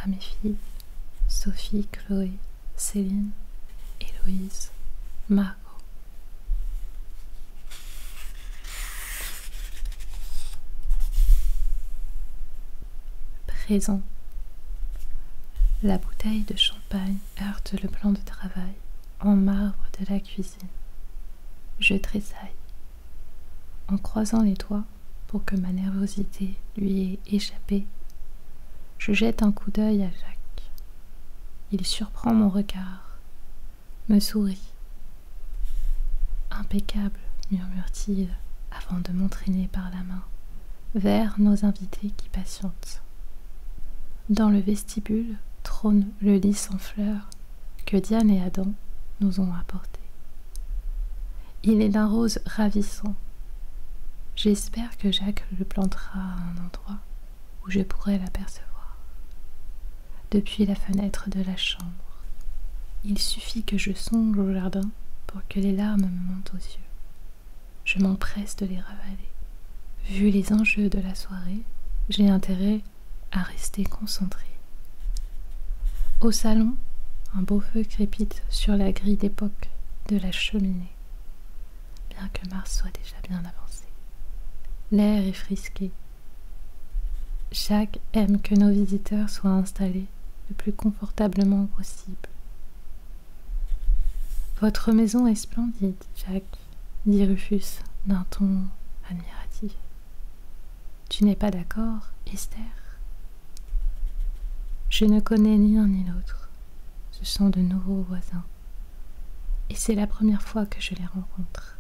à mes filles, Sophie, Chloé, Céline, Héloïse, Margot. Présent. La bouteille de champagne heurte le plan de travail en marbre de la cuisine. Je tressaille. En croisant les doigts pour que ma nervosité lui ait échappé, je jette un coup d'œil à Jacques. Il surprend mon regard, me sourit. Impeccable, murmure-t-il avant de m'entraîner par la main vers nos invités qui patientent. Dans le vestibule trône le lit sans fleurs que Diane et Adam nous ont apporté. Il est d'un rose ravissant. J'espère que Jacques le plantera à un endroit où je pourrai l'apercevoir. Depuis la fenêtre de la chambre, il suffit que je songe au jardin pour que les larmes me montent aux yeux. Je m'empresse de les ravaler. Vu les enjeux de la soirée, j'ai intérêt à rester concentrée. Au salon, un beau feu crépite sur la grille d'époque de la cheminée, bien que Mars soit déjà bien avancé. L'air est frisqué. Jacques aime que nos visiteurs soient installés le plus confortablement possible. « Votre maison est splendide, Jacques, » dit Rufus d'un ton admiratif. « Tu n'es pas d'accord, Esther ? » Je ne connais ni l'un ni l'autre. Ce sont de nouveaux voisins. Et c'est la première fois que je les rencontre.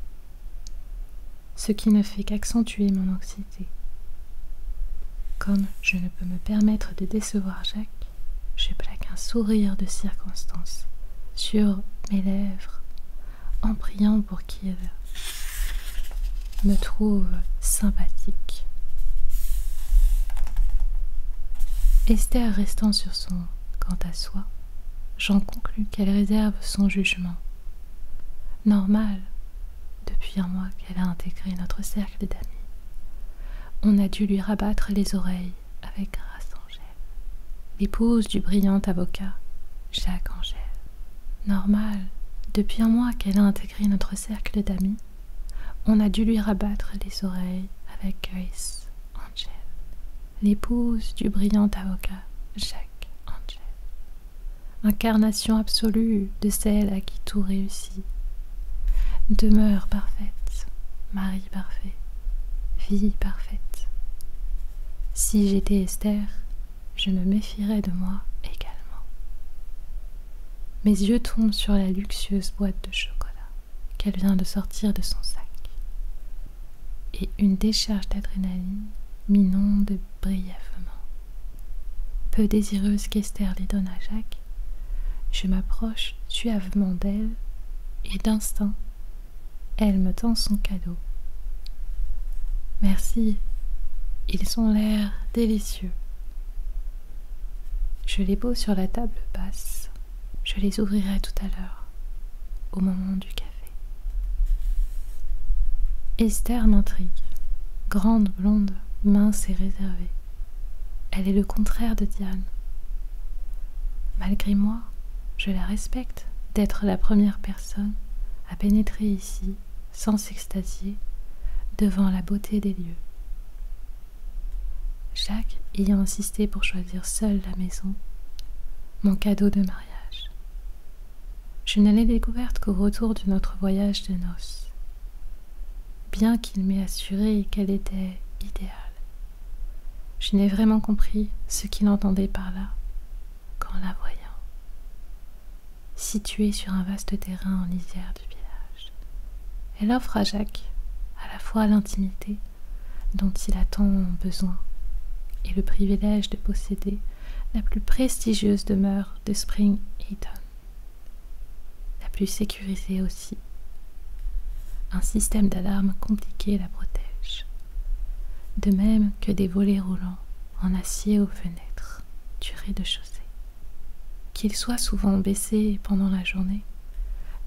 Ce qui ne fait qu'accentuer mon anxiété. Comme je ne peux me permettre de décevoir Jacques, je plaque un sourire de circonstance sur mes lèvres en priant pour qu'il me trouve sympathique. Esther restant sur son quant à soi, j'en conclus qu'elle réserve son jugement. Normal, depuis un mois qu'elle a intégré notre cercle d'amis, on a dû lui rabattre les oreilles avec Grace Angèle, l'épouse du brillant avocat Jacques Angèle. Normal, depuis un mois qu'elle a intégré notre cercle d'amis, on a dû lui rabattre les oreilles avec Grace Angèle, l'épouse du brillant avocat Jacques Angèle, incarnation absolue de celle à qui tout réussit, demeure parfaite, mari parfait, vie parfaite. Si j'étais Esther, je me méfierais de moi également. Mes yeux tombent sur la luxueuse boîte de chocolat qu'elle vient de sortir de son sac, et une décharge d'adrénaline m'inonde brièvement. Peu désireuse qu'Esther les donne à Jacques, je m'approche suavement d'elle et d'instinct, elle me tend son cadeau. Merci, ils ont l'air délicieux. Je les pose sur la table basse. Je les ouvrirai tout à l'heure, au moment du café. Esther m'intrigue. Grande, blonde, mince et réservée. Elle est le contraire de Diane. Malgré moi, je la respecte d'être la première personne à pénétrer ici, sans s'extasier, devant la beauté des lieux. Jacques ayant insisté pour choisir seul la maison, mon cadeau de mariage. Je ne l'ai découverte qu'au retour de notre voyage de noces, bien qu'il m'ait assuré qu'elle était idéale. Je n'ai vraiment compris ce qu'il entendait par là qu'en la voyant, située sur un vaste terrain en lisière du village. Elle offre à Jacques à la fois l'intimité dont il a tant besoin et le privilège de posséder la plus prestigieuse demeure de Spring Eaton, la plus sécurisée aussi. Un système d'alarme compliqué la protège, de même que des volets roulants en acier aux fenêtres du rez-de-chaussée. Qu'il soit souvent baissé pendant la journée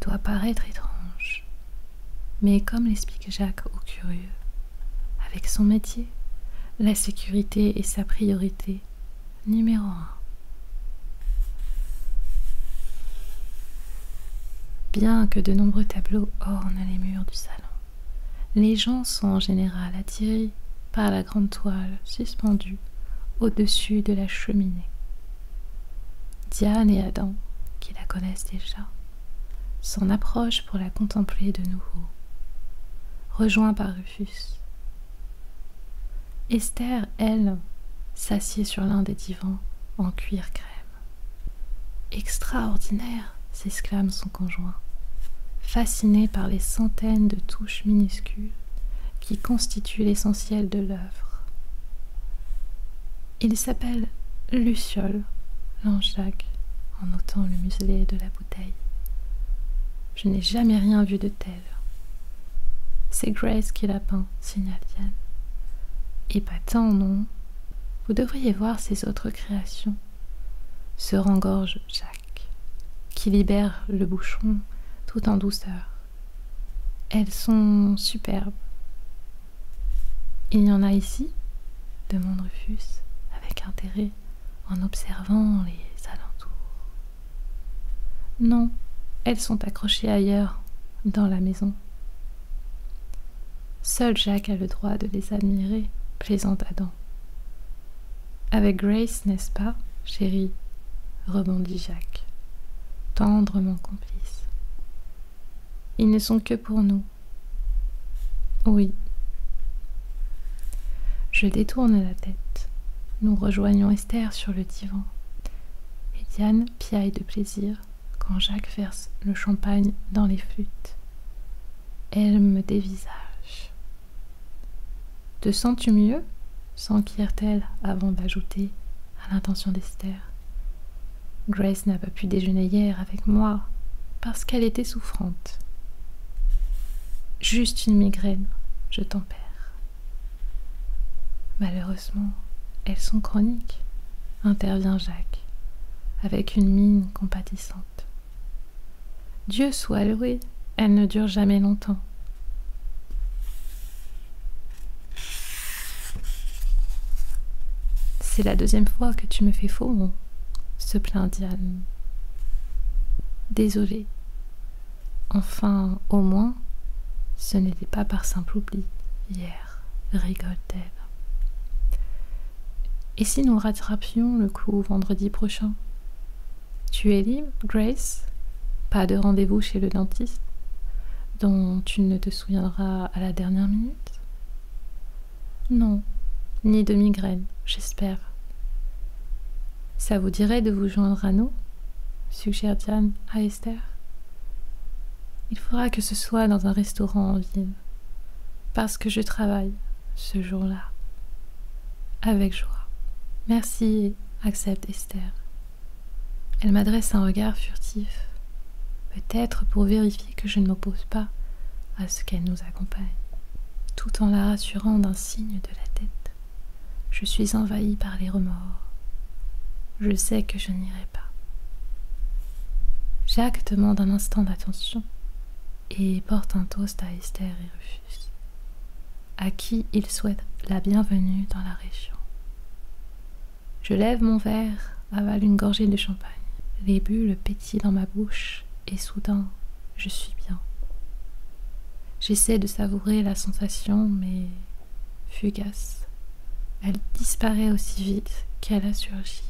doit paraître étrange, mais comme l'explique Jacques au curieux, avec son métier, la sécurité est sa priorité numéro 1. Bien que de nombreux tableaux ornent les murs du salon, les gens sont en général attirés par la grande toile suspendue au-dessus de la cheminée. Diane et Adam, qui la connaissent déjà, s'en approchent pour la contempler de nouveau, rejoints par Rufus. Esther, elle, s'assied sur l'un des divans en cuir crème. « Extraordinaire !» s'exclame son conjoint, fasciné par les centaines de touches minuscules qui constituent l'essentiel de l'œuvre. Il s'appelle Luciole, lance Jacques, en notant le muselet de la bouteille. Je n'ai jamais rien vu de tel. C'est Grace qui l'a peint, signale Diane. Épatant, non? Vous devriez voir ses autres créations. Se rengorge Jacques, qui libère le bouchon tout en douceur. Elles sont superbes. Il y en a ici? Demande Rufus, avec intérêt, en observant les alentours. Non, elles sont accrochées ailleurs, dans la maison. Seul Jacques a le droit de les admirer, plaisante Adam. Avec Grace, n'est-ce pas, chérie? Rebondit Jacques, tendrement complice. Ils ne sont que pour nous. Oui. Je détourne la tête. Nous rejoignons Esther sur le divan. Et Diane piaille de plaisir quand Jacques verse le champagne dans les flûtes. Elle me dévisage. Te sens-tu mieux? S'enquiert-elle avant d'ajouter à l'intention d'Esther. Grace n'a pas pu déjeuner hier avec moi parce qu'elle était souffrante. Juste une migraine, je tempère. Malheureusement, elles sont chroniques, intervient Jacques, avec une mine compatissante. Dieu soit loué, elles ne durent jamais longtemps. C'est la deuxième fois que tu me fais faux mot, se plaint Diane. Désolée. Enfin, au moins, ce n'était pas par simple oubli hier, rigole-t-elle. Et si nous rattrapions le coup vendredi prochain? Tu es libre, Grace? Pas de rendez-vous chez le dentiste, dont tu ne te souviendras à la dernière minute? Non, ni de migraine, j'espère. Ça vous dirait de vous joindre à nous? Suggère Diane à Esther. Il faudra que ce soit dans un restaurant en ville, parce que je travaille ce jour-là. Avec joie. Merci, accepte Esther. Elle m'adresse un regard furtif, peut-être pour vérifier que je ne m'oppose pas à ce qu'elle nous accompagne, tout en la rassurant d'un signe de la tête. Je suis envahie par les remords. Je sais que je n'irai pas. Jacques demande un instant d'attention et porte un toast à Esther et Rufus, à qui il souhaite la bienvenue dans la région. Je lève mon verre, avale une gorgée de champagne. Les bulles pétillent dans ma bouche et soudain, je suis bien. J'essaie de savourer la sensation, mais fugace. Elle disparaît aussi vite qu'elle a surgi.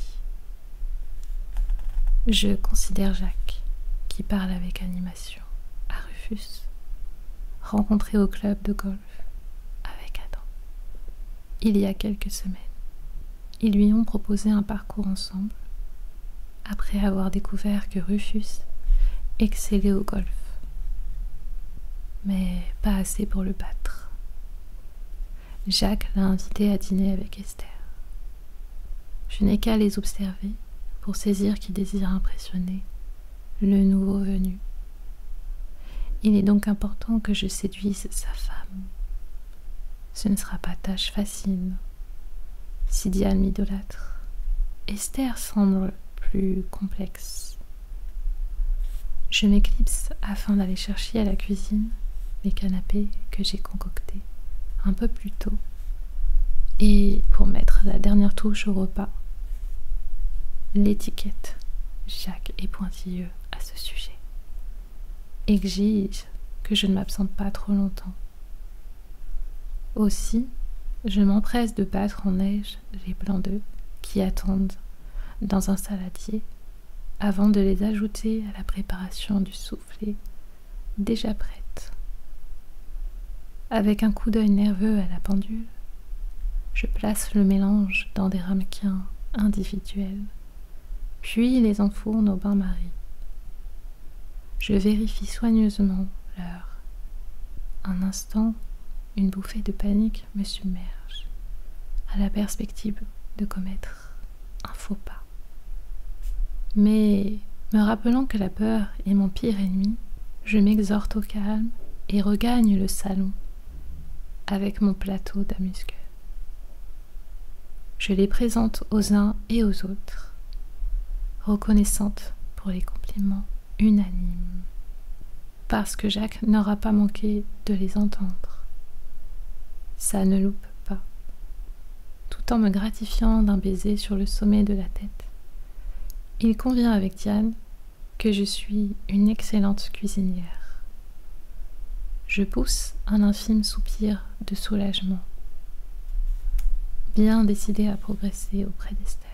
Je considère Jacques, qui parle avec animation à Rufus, rencontré au club de golf avec Adam. Il y a quelques semaines, ils lui ont proposé un parcours ensemble, après avoir découvert que Rufus excellait au golf, mais pas assez pour le battre. Jacques l'a invité à dîner avec Esther. Je n'ai qu'à les observer pour saisir qu'il désire impressionner le nouveau venu. Il est donc important que je séduise sa femme. Ce ne sera pas tâche facile. Si Diane m'idolâtre, Esther semble plus complexe. Je m'éclipse afin d'aller chercher à la cuisine les canapés que j'ai concoctés un peu plus tôt et pour mettre la dernière touche au repas. L'étiquette. Jacques est pointilleux à ce sujet. exige que je ne m'absente pas trop longtemps. Aussi, je m'empresse de battre en neige les blancs d'œufs qui attendent dans un saladier avant de les ajouter à la préparation du soufflé déjà prête. Avec un coup d'œil nerveux à la pendule, je place le mélange dans des ramequins individuels, puis les enfourne au bain-marie. Je vérifie soigneusement l'heure. Un instant, une bouffée de panique me submerge, à la perspective de commettre un faux pas. Mais, me rappelant que la peur est mon pire ennemi, je m'exhorte au calme et regagne le salon avec mon plateau d'amuse-gueule. Je les présente aux uns et aux autres, reconnaissante pour les compliments unanimes, parce que Jacques n'aura pas manqué de les entendre. Ça ne loupe pas. Tout en me gratifiant d'un baiser sur le sommet de la tête, il convient avec Diane que je suis une excellente cuisinière. Je pousse un infime soupir de soulagement, bien décidée à progresser auprès d'Esther.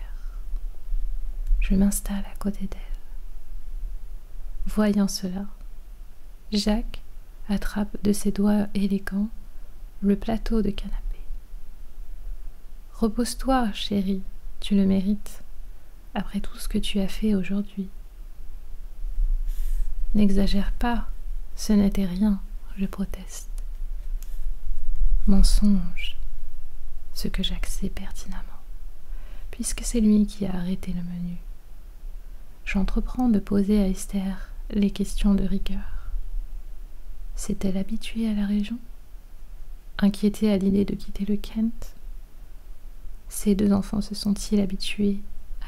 Je m'installe à côté d'elle. Voyant cela, Jacques attrape de ses doigts élégants le plateau de canapé. « Repose-toi, chérie, tu le mérites, après tout ce que tu as fait aujourd'hui. » « N'exagère pas, ce n'était rien, je proteste. » Mensonge, ce que Jacques sait pertinemment, puisque c'est lui qui a arrêté le menu. J'entreprends de poser à Esther les questions de rigueur. S'est-elle habituée à la région? Inquiétée à l'idée de quitter le Kent? Ces deux enfants se sont-ils habitués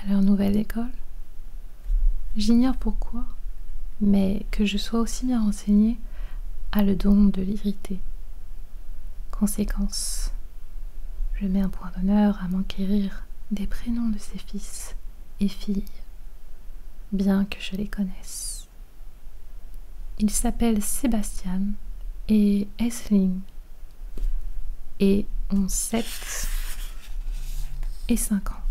à leur nouvelle école? J'ignore pourquoi, mais que je sois aussi bien renseignée a le don de l'irriter. Conséquence, je mets un point d'honneur à m'enquérir des prénoms de ses fils et filles, bien que je les connaisse. Ils s'appellent Sébastien et Aisling et ont 7 et 5 ans.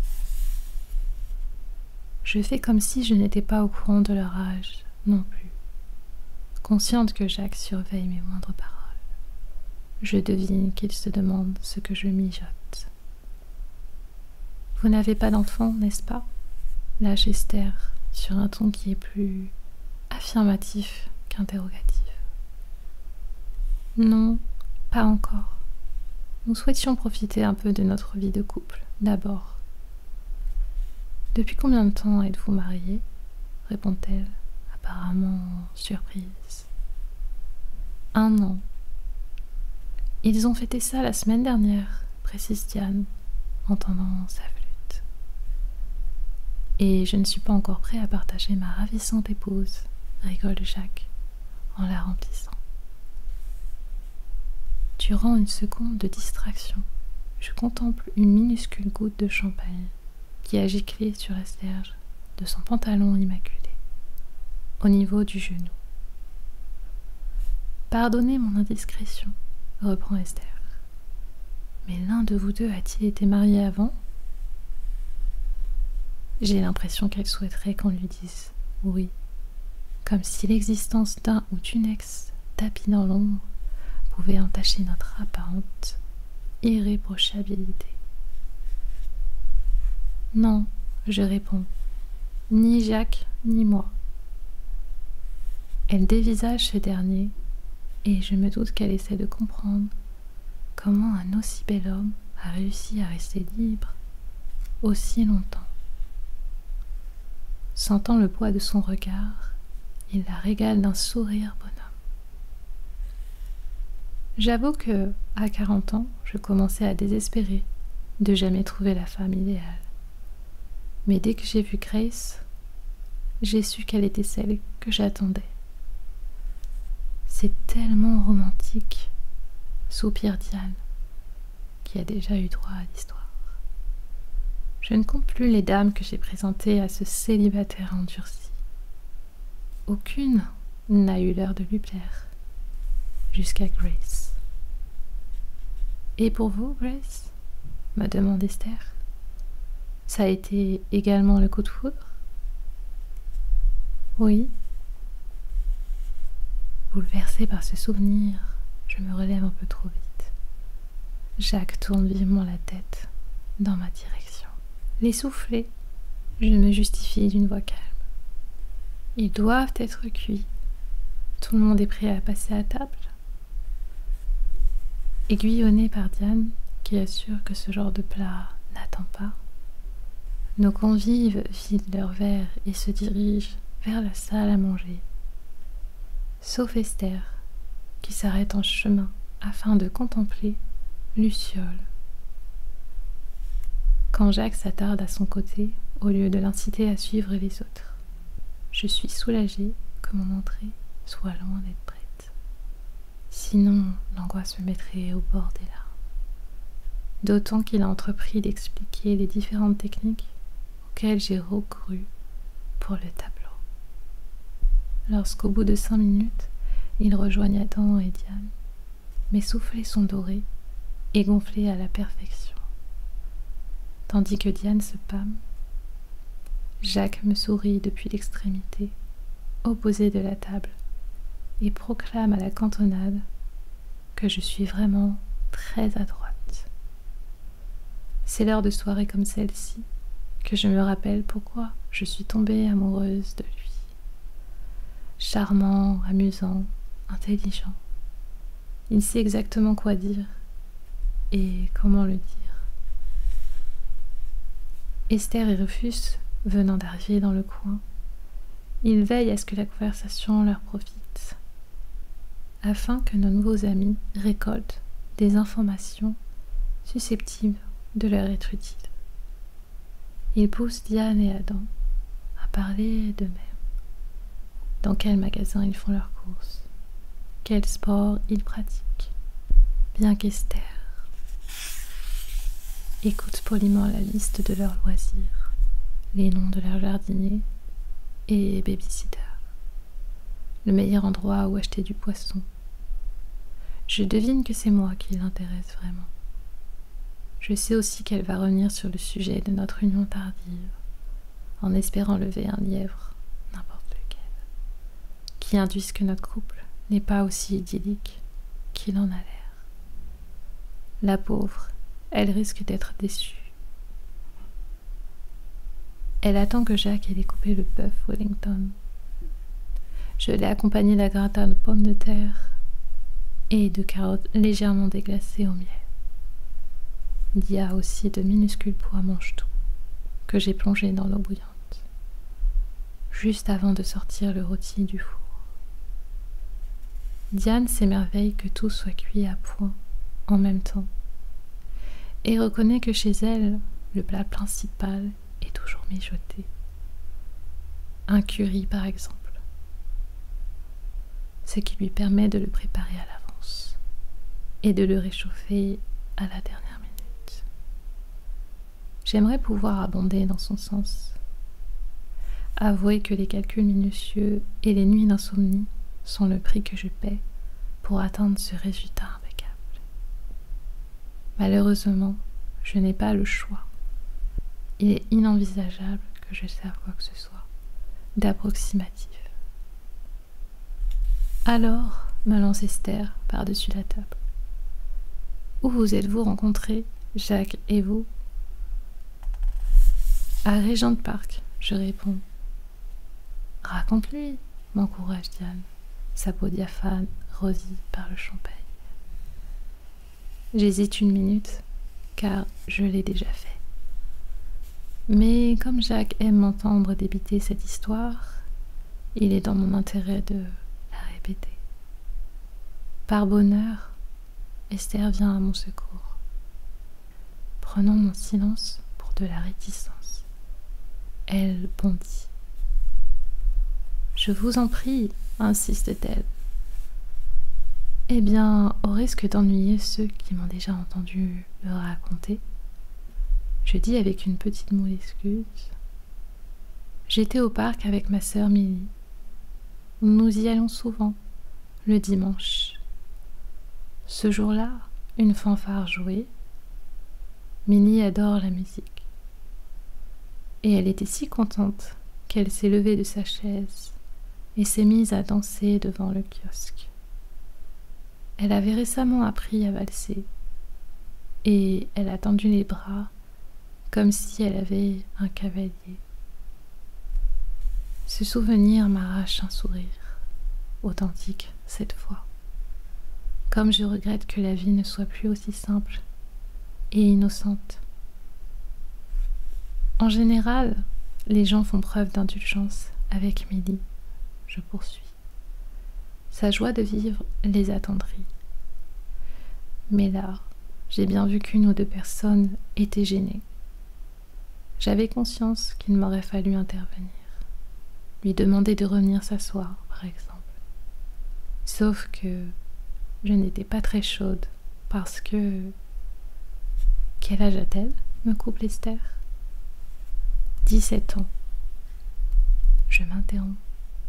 Je fais comme si je n'étais pas au courant de leur âge non plus, consciente que Jacques surveille mes moindres paroles. Je devine qu'il se demande ce que je mijote. « Vous n'avez pas d'enfant, n'est-ce pas ?» lâche Esther sur un ton qui est plus affirmatif qu'interrogatif. « Non, pas encore. Nous souhaitions profiter un peu de notre vie de couple, d'abord. »« Depuis combien de temps êtes-vous mariés ?» répond-elle, apparemment surprise. « 1 an. » « Ils ont fêté ça la semaine dernière, » précise Diane, entendant sa flûte. « Et je ne suis pas encore prêt à partager ma ravissante épouse, » rigole Jacques, en la remplissant. Durant une seconde de distraction, je contemple une minuscule goutte de champagne qui a giclé sur la serge de son pantalon immaculé, au niveau du genou. « Pardonnez mon indiscrétion, » reprend Esther. « Mais l'un de vous deux a-t-il été marié avant ?» J'ai l'impression qu'elle souhaiterait qu'on lui dise oui, comme si l'existence d'un ou d'une ex tapis dans l'ombre pouvait entacher notre apparente irréprochabilité. « Non, » je réponds, « ni Jacques ni moi. » Elle dévisage ce dernier et je me doute qu'elle essaie de comprendre comment un aussi bel homme a réussi à rester libre aussi longtemps. Sentant le poids de son regard, il la régale d'un sourire bonhomme. J'avoue que, à 40 ans, je commençais à désespérer de jamais trouver la femme idéale. Mais dès que j'ai vu Grace, j'ai su qu'elle était celle que j'attendais. C'est tellement romantique, soupire Diane, qui a déjà eu droit à l'histoire. Je ne compte plus les dames que j'ai présentées à ce célibataire endurci. Aucune n'a eu l'air de lui plaire, jusqu'à Grace. « Et pour vous, Grace ?» m'a demandé Esther. « Ça a été également le coup de foudre ?»« Oui. » Bouleversée par ce souvenir, je me relève un peu trop vite. Jacques tourne vivement la tête dans ma direction. L'essoufflé, je me justifie d'une voix calme. Ils doivent être cuits. Tout le monde est prêt à passer à table. Aiguillonnée par Diane, qui assure que ce genre de plat n'attend pas, nos convives vident leurs verres et se dirigent vers la salle à manger. Sauf Esther, qui s'arrête en chemin afin de contempler Luciole. Quand Jacques s'attarde à son côté, au lieu de l'inciter à suivre les autres, je suis soulagée que mon entrée soit loin d'être prête. Sinon, l'angoisse me mettrait au bord des larmes. D'autant qu'il a entrepris d'expliquer les différentes techniques auxquelles j'ai recouru pour le tableau. Lorsqu'au bout de 5 minutes, il rejoignent Adam et Diane, mes soufflets sont dorés et gonflés à la perfection. Tandis que Diane se pâme, Jacques me sourit depuis l'extrémité opposée de la table et proclame à la cantonade que je suis vraiment très adroite. C'est l'heure de soirée comme celle-ci que je me rappelle pourquoi je suis tombée amoureuse de lui. Charmant, amusant, intelligent. Il sait exactement quoi dire et comment le dire. Esther et Rufus, venant d'arriver dans le coin, ils veillent à ce que la conversation leur profite, afin que nos nouveaux amis récoltent des informations susceptibles de leur être utiles. Ils poussent Diane et Adam à parler d'eux-mêmes. Dans quel magasin ils font leurs courses, quel sport ils pratiquent, bien qu'Esther écoute poliment la liste de leurs loisirs, les noms de leurs jardiniers et babysitter, le meilleur endroit où acheter du poisson. Je devine que c'est moi qui l'intéresse vraiment. Je sais aussi qu'elle va revenir sur le sujet de notre union tardive, en espérant lever un lièvre, n'importe lequel, qui induise que notre couple n'est pas aussi idyllique qu'il en a l'air. La pauvre, elle risque d'être déçue. Elle attend que Jacques ait découpé le bœuf Wellington. Je l'ai accompagné d'un gratin de pommes de terre et de carottes légèrement déglacées au miel. Il y a aussi de minuscules pois mange-tout que j'ai plongés dans l'eau bouillante, juste avant de sortir le rôti du four. Diane s'émerveille que tout soit cuit à point en même temps et reconnaît que chez elle, le plat principal est toujours mijoté. Un curry par exemple, ce qui lui permet de le préparer à l'avance et de le réchauffer à la dernière minute. J'aimerais pouvoir abonder dans son sens. Avouer que les calculs minutieux et les nuits d'insomnie sont le prix que je paie pour atteindre ce résultat impeccable. Malheureusement, je n'ai pas le choix. Il est inenvisageable que je serve quoi que ce soit d'approximatif. Alors, me lance Esther par-dessus la table. Où vous êtes-vous rencontrés, Jacques et vous? À Regent Park, je réponds. Raconte-lui, m'encourage Diane, sa peau diaphane rosie par le champagne. J'hésite une minute, car je l'ai déjà fait. Mais comme Jacques aime m'entendre débiter cette histoire, il est dans mon intérêt de la répéter. Par bonheur, Esther vient à mon secours, prenant mon silence pour de la réticence. Elle bondit. « Je vous en prie, insiste-t-elle. Eh bien, au risque d'ennuyer ceux qui m'ont déjà entendu le raconter, je dis avec une petite moue d'excuse. J'étais au parc avec ma sœur Milly. Nous y allons souvent, le dimanche. Ce jour-là, une fanfare jouait. Milly adore la musique. Et elle était si contente qu'elle s'est levée de sa chaise et s'est mise à danser devant le kiosque. Elle avait récemment appris à valser et elle a tendu les bras comme si elle avait un cavalier. Ce souvenir m'arrache un sourire, authentique cette fois. Comme je regrette que la vie ne soit plus aussi simple et innocente. En général, les gens font preuve d'indulgence avec Milly. Je poursuis. Sa joie de vivre les attendrit. Mais là, j'ai bien vu qu'une ou deux personnes étaient gênées. J'avais conscience qu'il m'aurait fallu intervenir, lui demander de revenir s'asseoir, par exemple. Sauf que je n'étais pas très chaude parce que... Quel âge a-t-elle, me coupe Esther ? 17 ans. Je m'interromps,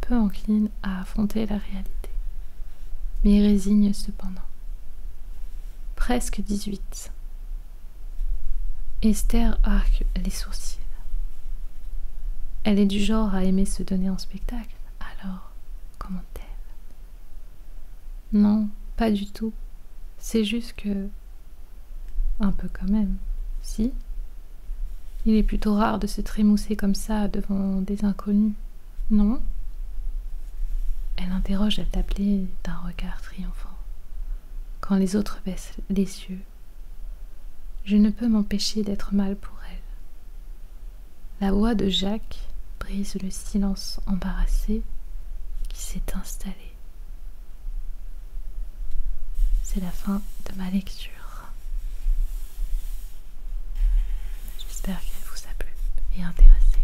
peu encline à affronter la réalité, mais résigne cependant. Presque 18. Esther arque les sourcils. Elle est du genre à aimer se donner en spectacle, alors comment-elle ? Non, pas du tout. C'est juste que... Un peu quand même, si ? Il est plutôt rare de se trémousser comme ça devant des inconnus, non ? Elle interroge la tablée d'un regard triomphant. Quand les autres baissent les yeux, je ne peux m'empêcher d'être mal pour elle. La voix de Jacques brise le silence embarrassé qui s'est installé. C'est la fin de ma lecture. J'espère qu'elle vous a plu et intéressé.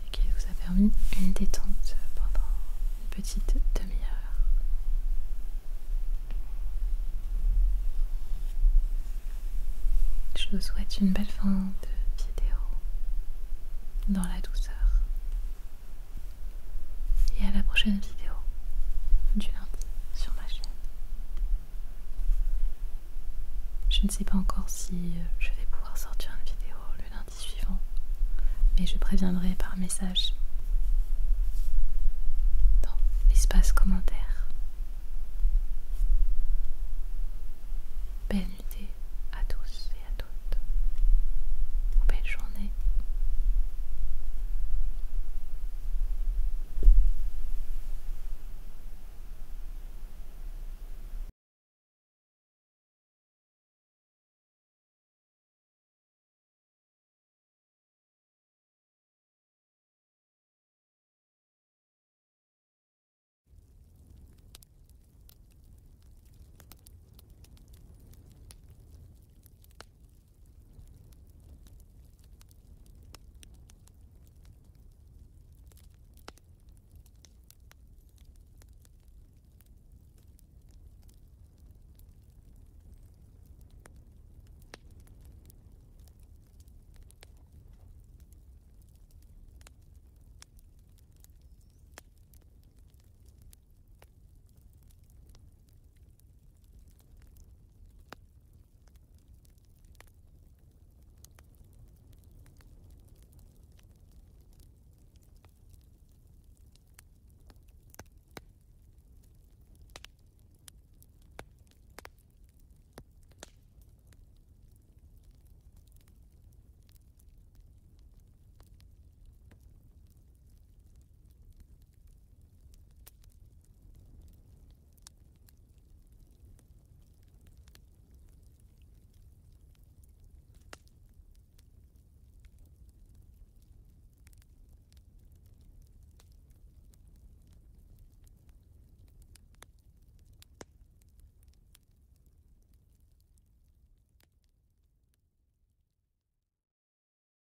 Et qu'elle vous a permis une détente pendant une petite demi-heure. Je vous souhaite une belle fin de vidéo dans la douceur. Et à la prochaine vidéo du lundi sur ma chaîne. Je ne sais pas encore si je vais pouvoir sortir une vidéo le lundi suivant, mais je préviendrai par message dans l'espace commentaire.